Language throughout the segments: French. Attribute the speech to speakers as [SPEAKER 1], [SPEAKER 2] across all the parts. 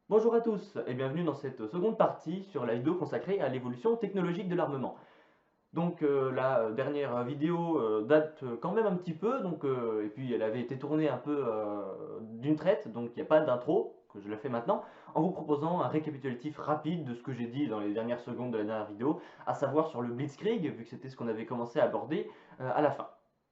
[SPEAKER 1] Bonjour à tous et bienvenue dans cette seconde partie sur la vidéo consacrée à l'évolution technologique de l'armement. Donc la dernière vidéo date quand même un petit peu, et puis elle avait été tournée un peu d'une traite, donc il n'y a pas d'intro, que je la fais maintenant, en vous proposant un récapitulatif rapide de ce que j'ai dit dans les dernières secondes de la dernière vidéo, à savoir sur le Blitzkrieg, vu que c'était ce qu'on avait commencé à aborder à la fin.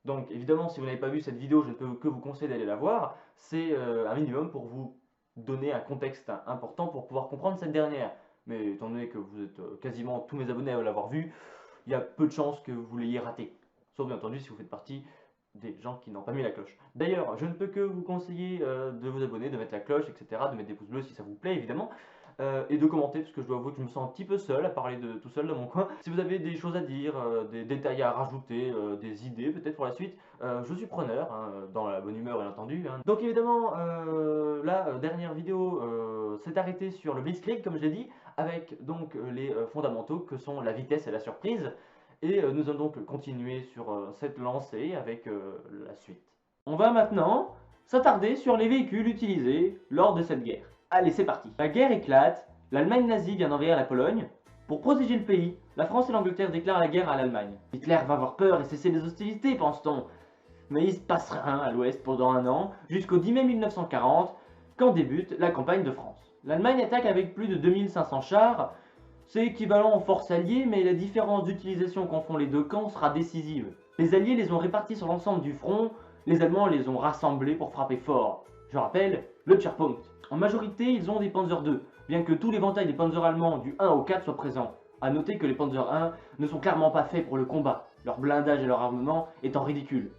[SPEAKER 1] Donc évidemment, si vous n'avez pas vu cette vidéo, je ne peux que vous conseiller d'aller la voir, c'est un minimum pour vous donner un contexte important pour pouvoir comprendre cette dernière. Mais étant donné que vous êtes quasiment tous mes abonnés à l'avoir vu, il y a peu de chances que vous l'ayez raté. Sauf bien entendu si vous faites partie des gens qui n'ont pas mis la cloche. D'ailleurs, je ne peux que vous conseiller de vous abonner, de mettre la cloche, etc., de mettre des pouces bleus si ça vous plaît évidemment, et de commenter, parce que je dois avouer que je me sens un petit peu seul à parler de tout seul dans mon coin. Si vous avez des choses à dire, des détails à rajouter, des idées peut-être pour la suite, je suis preneur, hein, dans la bonne humeur bien entendu. Hein. Donc évidemment, la dernière vidéo s'est arrêtée sur le Blitzkrieg, comme je l'ai dit, avec donc les fondamentaux que sont la vitesse et la surprise. Et nous allons donc continuer sur cette lancée avec la suite. On va maintenant s'attarder sur les véhicules utilisés lors de cette guerre. Allez, c'est parti. La guerre éclate, l'Allemagne nazie vient d'envahir la Pologne. Pour protéger le pays, la France et l'Angleterre déclarent la guerre à l'Allemagne. Hitler va avoir peur et cesser les hostilités, pense-t-on. Mais il se passe rien à l'ouest pendant un an, jusqu'au 10 mai 1940, quand débute la campagne de France. L'Allemagne attaque avec plus de 2500 chars. C'est équivalent en forces alliées, mais la différence d'utilisation qu'en font les deux camps sera décisive. Les alliés les ont répartis sur l'ensemble du front, les Allemands les ont rassemblés pour frapper fort. Je rappelle, le Tirepunkt. En majorité, ils ont des Panzer II, bien que tout l'éventail des Panzers allemands du 1 au 4 soit présent. A noter que les Panzer I ne sont clairement pas faits pour le combat, leur blindage et leur armement étant ridicules.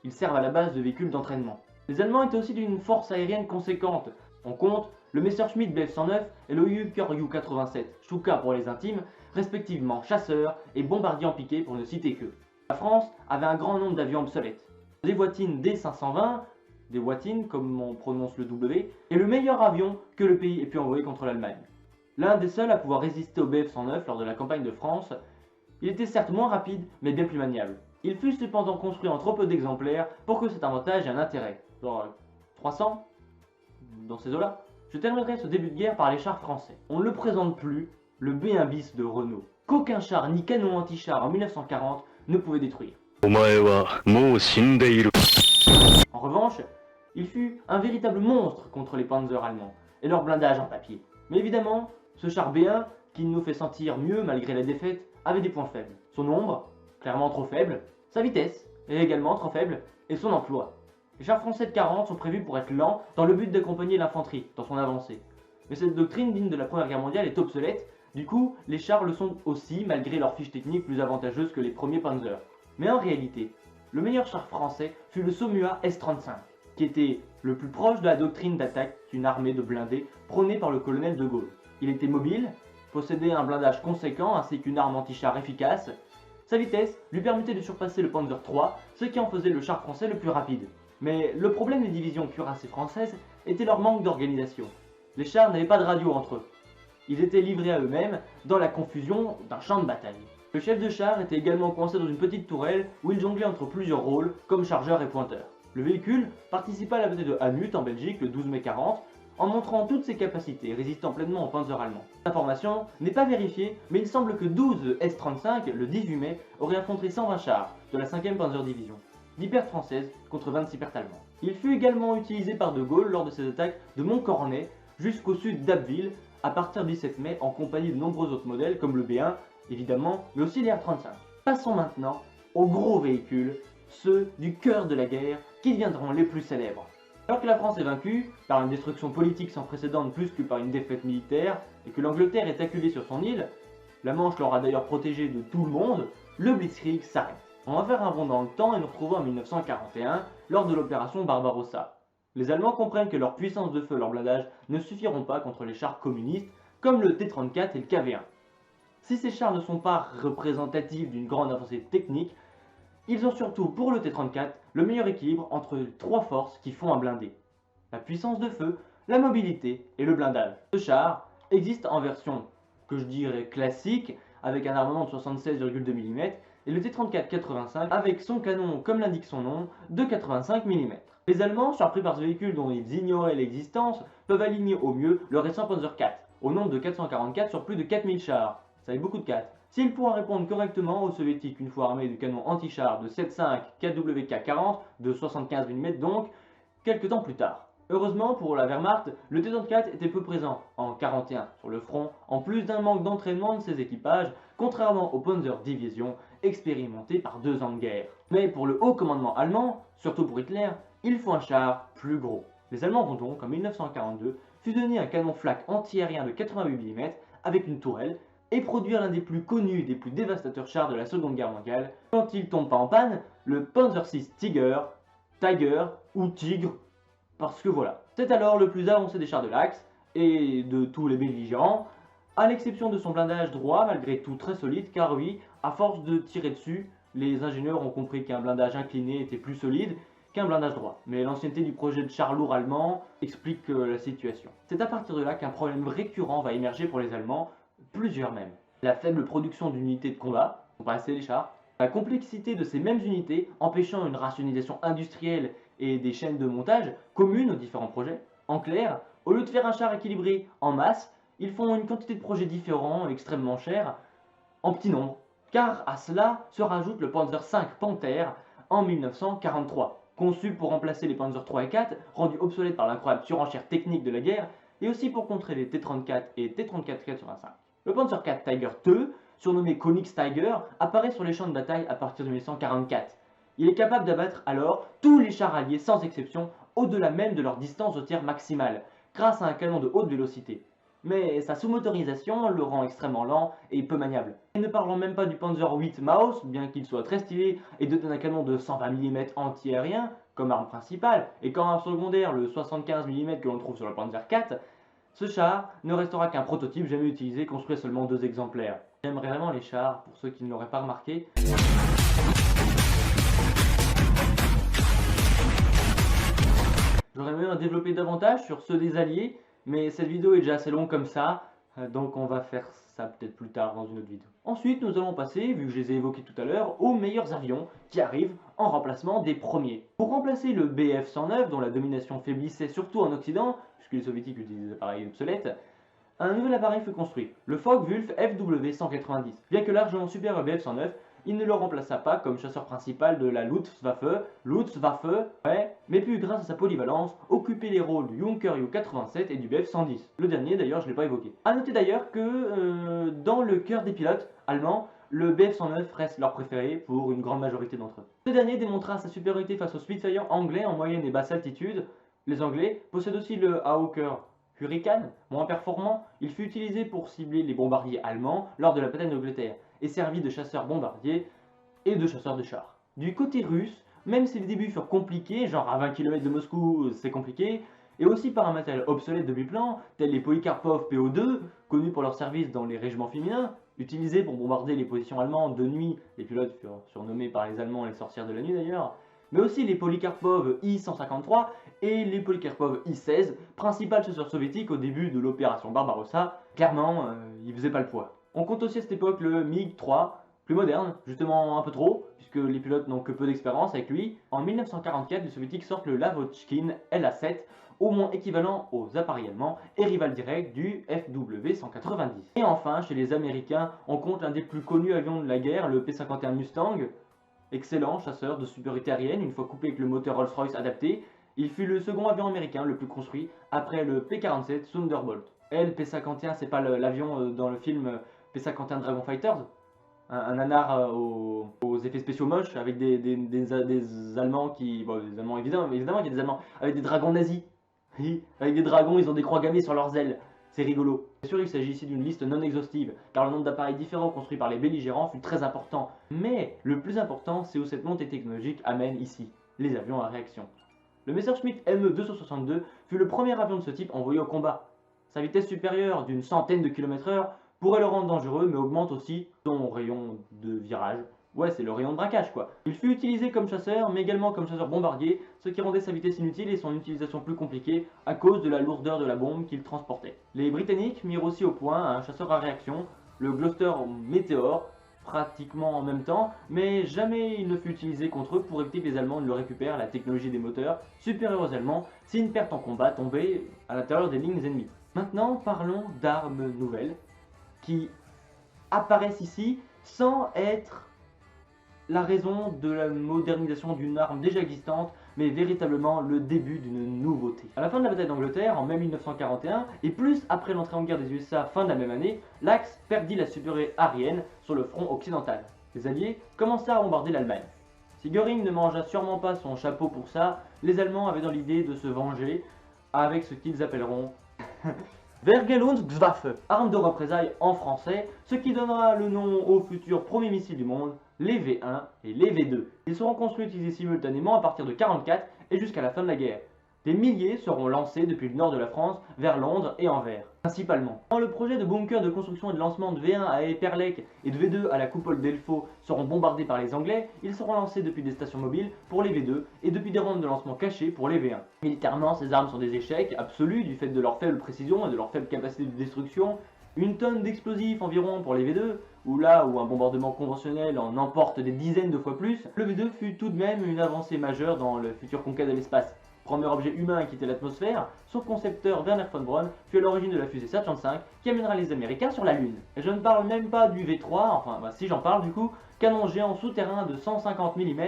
[SPEAKER 1] Ils servent à la base de véhicules d'entraînement. Les Allemands étaient aussi d'une force aérienne conséquente. On compte le Messerschmitt Bf 109 et le Hüker Ju-87, Stuka pour les intimes, respectivement chasseurs et bombardiers en piqué pour ne citer que. La France avait un grand nombre d'avions obsolètes. Les Voitines D520, des Voitines comme on prononce le W, est le meilleur avion que le pays ait pu envoyer contre l'Allemagne. L'un des seuls à pouvoir résister au Bf 109 lors de la campagne de France, il était certes moins rapide mais bien plus maniable. Il fut cependant construit en trop peu d'exemplaires pour que cet avantage ait un intérêt. Genre 300 dans ces eaux-là. Je terminerai ce début de guerre par les chars français. On ne le présente plus, le B1 bis de Renault, qu'aucun char ni canon anti-char en 1940 ne pouvait détruire. En revanche, il fut un véritable monstre contre les Panzers allemands et leur blindage en papier. Mais évidemment, ce char B1, qui nous fait sentir mieux malgré la défaite, avait des points faibles. Son nombre, clairement trop faible, sa vitesse, est également trop faible, et son emploi. Les chars français de 40 sont prévus pour être lents dans le but d'accompagner l'infanterie dans son avancée. Mais cette doctrine digne de la Première Guerre mondiale est obsolète, du coup les chars le sont aussi malgré leur fiche technique plus avantageuse que les premiers Panzers. Mais en réalité, le meilleur char français fut le Saumua S-35, qui était le plus proche de la doctrine d'attaque d'une armée de blindés prônée par le colonel de Gaulle. Il était mobile, possédait un blindage conséquent ainsi qu'une arme anti-char efficace. Sa vitesse lui permettait de surpasser le Panzer III, ce qui en faisait le char français le plus rapide. Mais le problème des divisions cuirassées françaises était leur manque d'organisation. Les chars n'avaient pas de radio entre eux. Ils étaient livrés à eux-mêmes dans la confusion d'un champ de bataille. Le chef de char était également coincé dans une petite tourelle où il jonglait entre plusieurs rôles comme chargeur et pointeur. Le véhicule participa à la bataille de Hannut en Belgique le 12 mai 40 en montrant toutes ses capacités, résistant pleinement aux panzers allemands. L'information n'est pas vérifiée, mais il semble que 12 S-35, le 18 mai, auraient affronté 120 chars de la 5e Panzer Division, 10 pertes françaises contre 26 pertes allemandes. Il fut également utilisé par De Gaulle lors de ses attaques de Montcornet jusqu'au sud d'Abbeville à partir du 17 mai en compagnie de nombreux autres modèles comme le B1, évidemment, mais aussi les R-35. Passons maintenant aux gros véhicules, ceux du cœur de la guerre qui deviendront les plus célèbres. Alors que la France est vaincue, par une destruction politique sans précédent plus que par une défaite militaire, et que l'Angleterre est acculée sur son île, la Manche l'aura d'ailleurs protégée de tout le monde, le Blitzkrieg s'arrête. On va faire un bond dans le temps et nous retrouvons en 1941, lors de l'opération Barbarossa. Les Allemands comprennent que leur puissance de feu et leur blindage ne suffiront pas contre les chars communistes, comme le T-34 et le KV-1. Si ces chars ne sont pas représentatifs d'une grande avancée technique, ils ont surtout, pour le T-34, le meilleur équilibre entre les trois forces qui font un blindé. La puissance de feu, la mobilité et le blindage. Ce char existe en version que je dirais classique, avec un armement de 76,2 mm, et le T-34-85 avec son canon, comme l'indique son nom, de 85 mm. Les Allemands, surpris par ce véhicule dont ils ignoraient l'existence, peuvent aligner au mieux le récent Panzer IV, au nombre de 444 sur plus de 4000 chars. Ça fait beaucoup de 4. S'il pourra répondre correctement aux soviétiques une fois armés du canon anti-char de 7.5 KWK-40 de 75 mm donc, quelques temps plus tard. Heureusement pour la Wehrmacht, le T-34 était peu présent en 1941 sur le front, en plus d'un manque d'entraînement de ses équipages, contrairement aux Panzer Division expérimentés par 2 ans de guerre. Mais pour le haut commandement allemand, surtout pour Hitler, il faut un char plus gros. Les Allemands vont donc, en 1942, fusionner un canon flak anti-aérien de 88 mm avec une tourelle et produire l'un des plus connus et des plus dévastateurs chars de la Seconde Guerre mondiale. Quand il tombe pas en panne, le Panzer VI Tiger ou Tigre, parce que voilà. C'est alors le plus avancé des chars de l'Axe et de tous les belligérants, à l'exception de son blindage droit, malgré tout très solide, car oui, à force de tirer dessus, les ingénieurs ont compris qu'un blindage incliné était plus solide qu'un blindage droit. Mais l'ancienneté du projet de char lourd allemand explique la situation. C'est à partir de là qu'un problème récurrent va émerger pour les Allemands, plusieurs même. La faible production d'unités de combat, pour pas assez les chars, la complexité de ces mêmes unités empêchant une rationalisation industrielle et des chaînes de montage communes aux différents projets. En clair, au lieu de faire un char équilibré en masse, ils font une quantité de projets différents, extrêmement chers, en petit nombre. Car à cela se rajoute le Panzer V Panther en 1943, conçu pour remplacer les Panzer III et IV, rendus obsolètes par l'incroyable surenchère technique de la guerre, et aussi pour contrer les T-34 et T-34-85. Le Panzer IV Tiger II, surnommé Konix Tiger, apparaît sur les champs de bataille à partir de 1944. Il est capable d'abattre alors tous les chars alliés sans exception, au-delà même de leur distance au tir maximale, grâce à un canon de haute vélocité. Mais sa sous-motorisation le rend extrêmement lent et peu maniable. Et ne parlons même pas du Panzer VIII Maus, bien qu'il soit très stylé et doté d'un canon de 120 mm anti-aérien comme arme principale, et comme arme secondaire le 75 mm que l'on trouve sur le Panzer IV, ce char ne restera qu'un prototype jamais utilisé, construit à seulement 2 exemplaires. J'aimerais vraiment les chars, pour ceux qui ne l'auraient pas remarqué. J'aurais même développé davantage sur ceux des Alliés, mais cette vidéo est déjà assez longue comme ça, donc on va faire ça peut-être plus tard dans une autre vidéo. Ensuite, nous allons passer, vu que je les ai évoqués tout à l'heure, aux meilleurs avions qui arrivent en remplacement des premiers. Pour remplacer le Bf-109, dont la domination faiblissait surtout en Occident, puisque les soviétiques utilisaient des appareils obsolètes, un nouvel appareil fut construit, le Focke-Wulf FW-190. Bien que largement supérieur au Bf-109, il ne le remplaça pas comme chasseur principal de la Luftwaffe, mais put, grâce à sa polyvalence, occuper les rôles du Junker Ju-87 et du Bf-110. Le dernier, d'ailleurs, je ne l'ai pas évoqué. A noter d'ailleurs que, dans le cœur des pilotes allemands, le Bf-109 reste leur préféré pour une grande majorité d'entre eux. Ce dernier démontra sa supériorité face aux Spitfire anglais en moyenne et basse altitude. Les Anglais possèdent aussi le Hawker Hurricane, moins performant. Il fut utilisé pour cibler les bombardiers allemands lors de la bataille d'Angleterre et servi de chasseur bombardier et de chasseur de chars. Du côté russe, même si les débuts furent compliqués, genre à 20 km de Moscou c'est compliqué, et aussi par un matériel obsolète de biplan, tels les Polikarpov PO2, connus pour leur service dans les régiments féminins, utilisés pour bombarder les positions allemandes de nuit, les pilotes furent surnommés par les Allemands les sorcières de la nuit d'ailleurs, mais aussi les Polikarpov I-153 et les Polikarpov I-16, principales chasseurs soviétiques au début de l'opération Barbarossa. Clairement, ils faisaient pas le poids. On compte aussi à cette époque le MiG-3, plus moderne, justement un peu trop, puisque les pilotes n'ont que peu d'expérience avec lui. En 1944, les soviétiques sortent le Lavochkin LA-7, au moins équivalent aux appareils allemands et rival direct du FW-190. Et enfin, chez les Américains, on compte l'un des plus connus avions de la guerre, le P-51 Mustang. Excellent chasseur de supériorité aérienne, une fois coupé avec le moteur Rolls-Royce adapté, il fut le second avion américain le plus construit après le P-47 Thunderbolt. Et le P-51, c'est pas l'avion dans le film P-51 Dragon Fighters, un nanar aux effets spéciaux moches avec des Allemands qui... Bon, des Allemands évidemment il y a des Allemands avec des dragons nazis. Avec des dragons, ils ont des croix gammées sur leurs ailes. C'est rigolo. Bien sûr, il s'agit ici d'une liste non exhaustive, car le nombre d'appareils différents construits par les belligérants fut très important. Mais le plus important, c'est où cette montée technologique amène ici, les avions à réaction. Le Messerschmitt Me-262 fut le premier avion de ce type envoyé au combat. Sa vitesse supérieure d'une centaine de km/h pourrait le rendre dangereux, mais augmente aussi son rayon de virage. Ouais, c'est le rayon de braquage quoi. Il fut utilisé comme chasseur, mais également comme chasseur bombardier, ce qui rendait sa vitesse inutile et son utilisation plus compliquée à cause de la lourdeur de la bombe qu'il transportait. Les Britanniques mirent aussi au point un chasseur à réaction, le Gloucester Meteor, pratiquement en même temps, mais jamais il ne fut utilisé contre eux pour éviter que les Allemands ne le récupèrent, la technologie des moteurs supérieure aux Allemands, si une perte en combat tombait à l'intérieur des lignes ennemies. Maintenant, parlons d'armes nouvelles qui apparaissent ici sans être la raison de la modernisation d'une arme déjà existante, mais véritablement le début d'une nouveauté. À la fin de la bataille d'Angleterre, en mai 1941, et plus après l'entrée en guerre des USA fin de la même année, l'Axe perdit la supériorité aérienne sur le front occidental. Les Alliés commencèrent à bombarder l'Allemagne. Si Göring ne mangea sûrement pas son chapeau pour ça, les Allemands avaient dans l'idée de se venger avec ce qu'ils appelleront Vergeltungswaffe, arme de représailles en français, ce qui donnera le nom aux futurs premiers missiles du monde, les V1 et les V2. Ils seront construits et utilisés simultanément à partir de 1944 et jusqu'à la fin de la guerre. Des milliers seront lancés depuis le nord de la France vers Londres et Anvers, principalement. Quand le projet de bunker de construction et de lancement de V1 à Eperlek et de V2 à la coupole d'Elfo seront bombardés par les Anglais, ils seront lancés depuis des stations mobiles pour les V2 et depuis des rampes de lancement cachées pour les V1. Militairement, ces armes sont des échecs absolus du fait de leur faible précision et de leur faible capacité de destruction. Une tonne d'explosifs environ pour les V2, ou là où un bombardement conventionnel en emporte des dizaines de fois plus, le V2 fut tout de même une avancée majeure dans le futur conquête de l'espace. Premier objet humain à quitter l'atmosphère, son concepteur Werner von Braun fut à l'origine de la fusée Saturn V qui amènera les Américains sur la Lune. Et je ne parle même pas du V3, enfin si j'en parle du coup, canon géant souterrain de 150 mm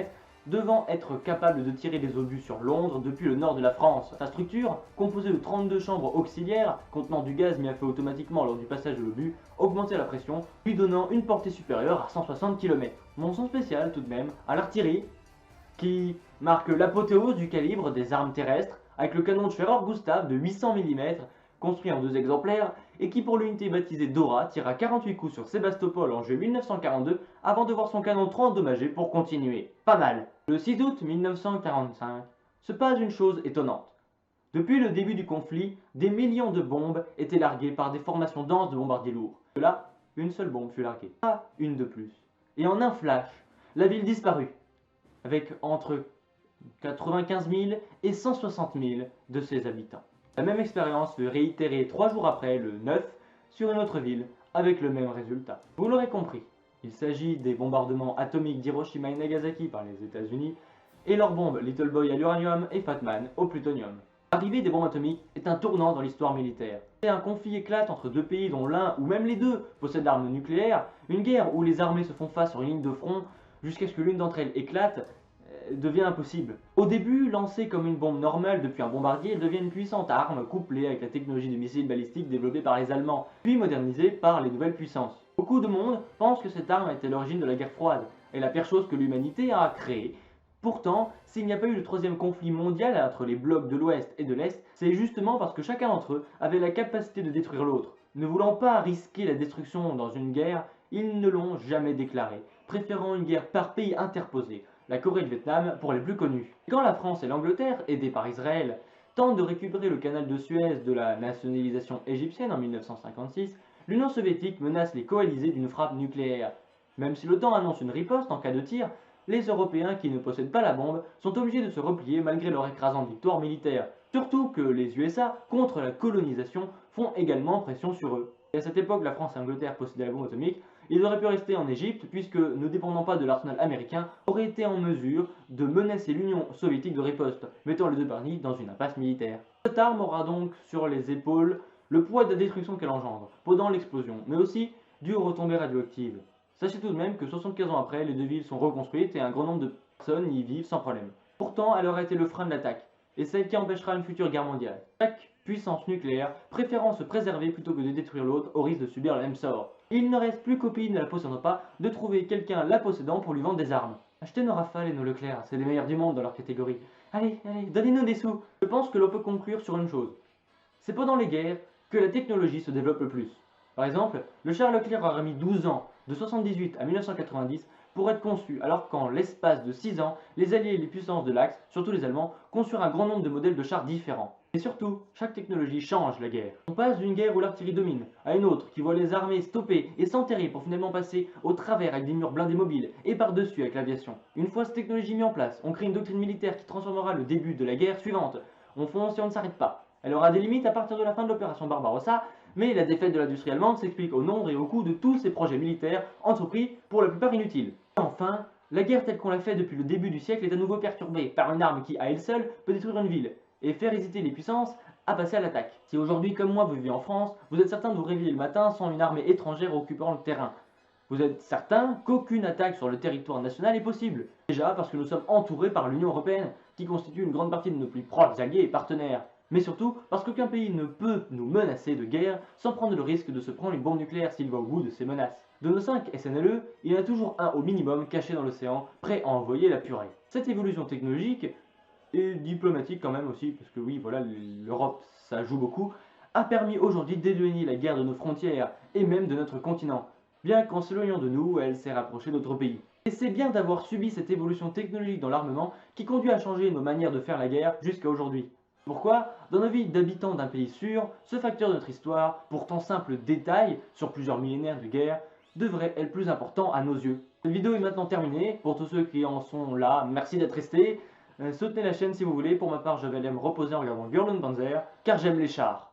[SPEAKER 1] devant être capable de tirer des obus sur Londres depuis le nord de la France. Sa structure, composée de 32 chambres auxiliaires contenant du gaz mis à feu automatiquement lors du passage de l'obus, augmentait la pression, lui donnant une portée supérieure à 160 km. Mention spéciale tout de même à l'artillerie, qui marque l'apothéose du calibre des armes terrestres, avec le canon de Schwerer-Gustav de 800 mm, construit en 2 exemplaires, et qui pour l'unité baptisée Dora tira 48 coups sur Sébastopol en juillet 1942 avant de voir son canon trop endommagé pour continuer. Pas mal. Le 6 août 1945 se passe une chose étonnante. Depuis le début du conflit, des millions de bombes étaient larguées par des formations denses de bombardiers lourds. De là, une seule bombe fut larguée. Pas une de plus. Et en un flash, la ville disparut, avec entre 95 000 et 160 000 de ses habitants. La même expérience fut réitérée 3 jours après, le 9, sur une autre ville, avec le même résultat. Vous l'aurez compris, il s'agit des bombardements atomiques d'Hiroshima et Nagasaki par les États-Unis et leurs bombes Little Boy à l'uranium et Fat Man au plutonium. L'arrivée des bombes atomiques est un tournant dans l'histoire militaire. C'est un conflit éclate entre deux pays dont l'un ou même les deux possèdent l'arme nucléaire, une guerre où les armées se font face sur une ligne de front jusqu'à ce que l'une d'entre elles éclate devient impossible. Au début, lancée comme une bombe normale depuis un bombardier, elle devient une puissante arme couplée avec la technologie de missiles balistiques développée par les Allemands, puis modernisée par les nouvelles puissances. Beaucoup de monde pense que cette arme était l'origine de la guerre froide, et la pire chose que l'humanité a créée. Pourtant, s'il n'y a pas eu de troisième conflit mondial entre les blocs de l'Ouest et de l'Est, c'est justement parce que chacun d'entre eux avait la capacité de détruire l'autre. Ne voulant pas risquer la destruction dans une guerre, ils ne l'ont jamais déclarée, préférant une guerre par pays interposé, la Corée et le Vietnam pour les plus connus. Quand la France et l'Angleterre, aidées par Israël, tentent de récupérer le canal de Suez de la nationalisation égyptienne en 1956, l'Union soviétique menace les coalisés d'une frappe nucléaire. Même si l'OTAN annonce une riposte en cas de tir, les Européens qui ne possèdent pas la bombe sont obligés de se replier malgré leur écrasante victoire militaire. Surtout que les USA, contre la colonisation, font également pression sur eux. Et à cette époque, la France et l'Angleterre possédaient la bombe atomique. Ils auraient pu rester en Égypte puisque, ne dépendant pas de l'arsenal américain, auraient été en mesure de menacer l'Union soviétique de riposte, mettant les deux parties dans une impasse militaire. Cette arme aura donc sur les épaules le poids de la destruction qu'elle engendre, pendant l'explosion, mais aussi due aux retombées radioactives. Sachez tout de même que 75 ans après, les deux villes sont reconstruites et un grand nombre de personnes y vivent sans problème. Pourtant, elle aurait été le frein de l'attaque, et celle qui empêchera une future guerre mondiale. Chaque puissance nucléaire préférant se préserver plutôt que de détruire l'autre au risque de subir le même sort. Il ne reste plus qu'aux pays ne la possédant pas de trouver quelqu'un la possédant pour lui vendre des armes. Achetez nos Rafales et nos Leclerc, c'est les meilleurs du monde dans leur catégorie. Allez, donnez-nous des sous. Je pense que l'on peut conclure sur une chose. C'est pendant les guerres que la technologie se développe le plus. Par exemple, le char Leclerc aura mis 12 ans, de 1978 à 1990, pour être conçu, alors qu'en l'espace de 6 ans, les Alliés et les puissances de l'Axe, surtout les Allemands, conçurent un grand nombre de modèles de chars différents. Et surtout, chaque technologie change la guerre. On passe d'une guerre où l'artillerie domine, à une autre qui voit les armées stopper et s'enterrer pour finalement passer au travers avec des murs blindés mobiles et par-dessus avec l'aviation. Une fois cette technologie mise en place, on crée une doctrine militaire qui transformera le début de la guerre suivante. On fonce et on ne s'arrête pas. Elle aura des limites à partir de la fin de l'opération Barbarossa, Mais la défaite de l'industrie allemande s'explique au nombre et au coût de tous ces projets militaires entrepris, pour la plupart inutiles. Et enfin, la guerre telle qu'on l'a fait depuis le début du siècle est à nouveau perturbée par une arme qui, à elle seule, peut détruire une ville et faire hésiter les puissances à passer à l'attaque. Si aujourd'hui, comme moi, vous vivez en France, vous êtes certain de vous réveiller le matin sans une armée étrangère occupant le terrain. Vous êtes certain qu'aucune attaque sur le territoire national est possible. Déjà parce que nous sommes entourés par l'Union Européenne, qui constitue une grande partie de nos plus proches alliés et partenaires. Mais surtout parce qu'aucun pays ne peut nous menacer de guerre sans prendre le risque de se prendre une bombe nucléaire s'il va au bout de ses menaces. De nos 5 SNLE, il y en a toujours un au minimum caché dans l'océan, prêt à envoyer la purée. Cette évolution technologique, et diplomatique quand même aussi, parce que oui, voilà, l'Europe, ça joue beaucoup, a permis aujourd'hui d'éloigner la guerre de nos frontières, et même de notre continent, bien qu'en s'éloignant de nous, elle s'est rapprochée d'autres pays. Et c'est bien d'avoir subi cette évolution technologique dans l'armement qui conduit à changer nos manières de faire la guerre jusqu'à aujourd'hui. Pourquoi, dans nos vies d'habitants d'un pays sûr, ce facteur de notre histoire, pourtant simple détail sur plusieurs millénaires de guerre, devrait être plus important à nos yeux. Cette vidéo est maintenant terminée. Pour tous ceux qui en sont là, merci d'être restés. Soutenez la chaîne si vous voulez. Pour ma part, je vais aller me reposer en regardant Girl und Panzer, car j'aime les chars.